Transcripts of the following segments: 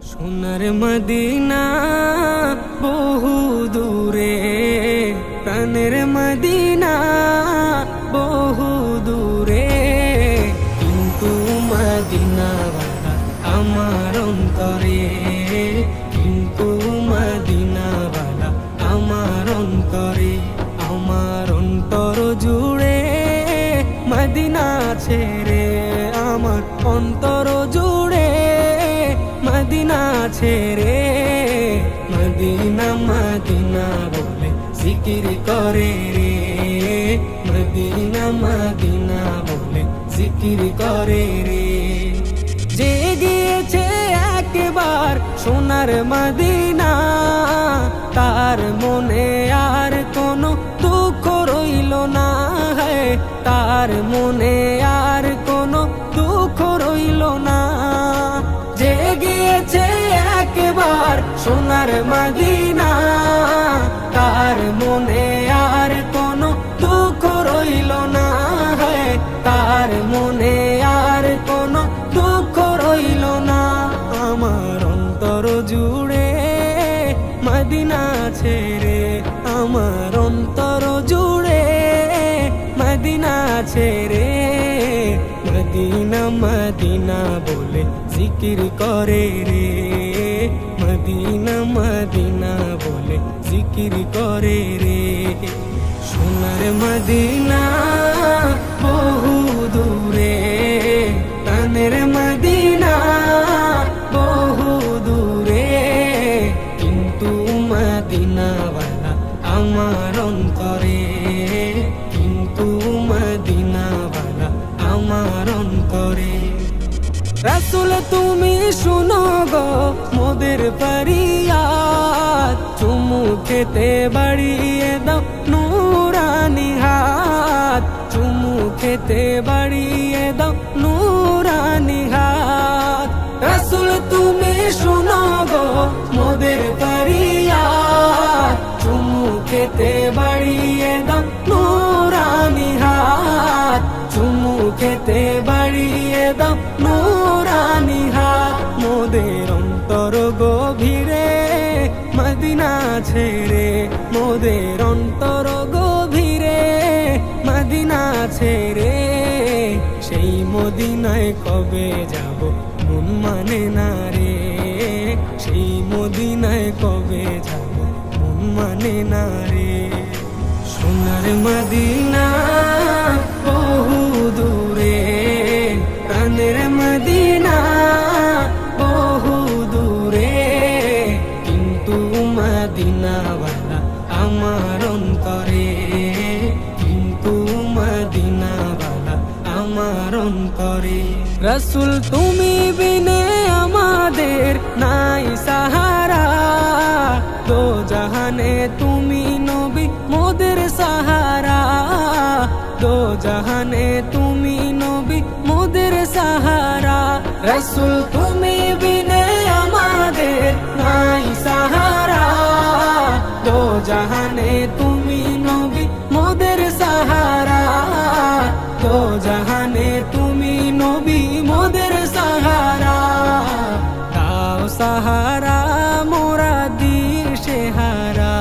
সোনার মদিনা বহু দূরে, প্রাণের মদিনা বহু দূরে, কিন্তু মদিনাওয়ালা আমার অন্তরে, কিন্তু মদিনাওয়ালা আমার অন্তরে। আমার অন্তর জুড়ে মদিনা ছেড়ে, আমার অন্তর জুড়ে মদিনা ছেড়ে, মদিনা মদিনা বলে জিকির করে রে, মদিনা মদিনা বলে জিকির করে রে। যে গিয়েছে একবার সোনার মদিনা, তার মনে আর কোনো দুঃখ রইল না, তার মনে আর কোনো দুঃখ রইল না। যে গিয়েছে একবার সোনার মদিনা, তার মনে আর কোনো দুঃখ রইল না, তার মনে আর কোনো দুঃখ রইল না। আমার অন্তর জুড়ে মদিনা ছেড়ে, আমার অন্তর জুড়ে মদিনা ছেড়ে, মদিনা মদিনা বলে জিকির করে রে, মদিনা মদিনা বলে জিকির করে রে। সোনার মদিনা বহু দূরে, প্রাণের মদিনা বহু দূরে, কিন্তু মদিনাওয়ালা আমার অন্তরে, কিন্তু মদিনাওয়ালা আমার অন্তরে। রাসূল তুমি শুনো গো মোদের ফরিয়াদ, চুমু খেতে বাড়িয়ে দাও নূরানি হাত, চুমু খেতে বাড়িয়ে দাও নূরানি হাত। রাসূল তুমি শুনো গো মোদের ফরিয়াদ, চুমু খেতে বাড়িয়ে দাও নূরানি হাত, চুমু খেতে বাড়িয়ে দাও নূরানি হাত। মোদের অন্তর গভীরে মদিনা ছেড়ে, মোদের অন্তর গভীরে মদিনা ছেড়ে, সেই মদিনায় কবে যাব মন মানে না রে, সেই মদিনায় কবে যাব মন মানে না রে। সোনার মদিনা বহু দূরে, প্রাণের মদিনা বহু দূরে, কিন্তু মদিনাওয়ালা আমার অন্তরে, কিন্তু মদিনাওয়ালা আমার অন্তরে। রাসূল তুমি বিনে আমাদের নাই সাহারা, দো জাহানে তুমি নবী মোদের সাহারা, দো জাহানে তুমি নবী মোদের সাহারা। রাসূল তুমি বিনে আমাদের নাই সাহারা, দো জাহানে তুমি নবী মোদের সাহারা, দো জাহানে তুমি নবী মোদের সাহারা। দাও সাহারা মোরা দিশে হারা,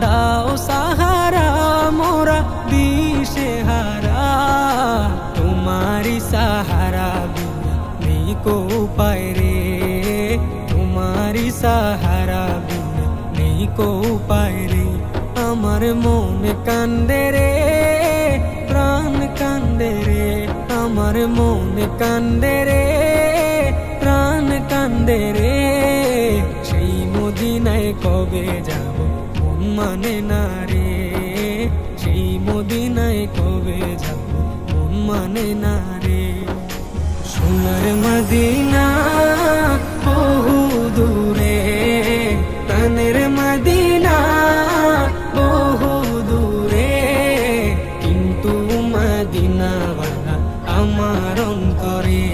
দাও সাহারা মোরা দিশে হারা, তোমারি সাহারা বিনা নেই কো উপায় রে, তোমারি সাহারা বিনা নেই কো উপায় রে। আমার মন কান্দে রে, প্রাণ কান্দে রে, আমার মন কান্দে রে, প্রাণ কান্দে রে, সেই মদিনায় কবে যাব মন মানে না রে, সেই মদিনায় কবে যাব মন মানে না রে। সোনার মদিনা বহু দূরে, প্রাণের মদিনা বহু দূরে, কিন্তু মদিনাওয়ালা আমার অন্তরে।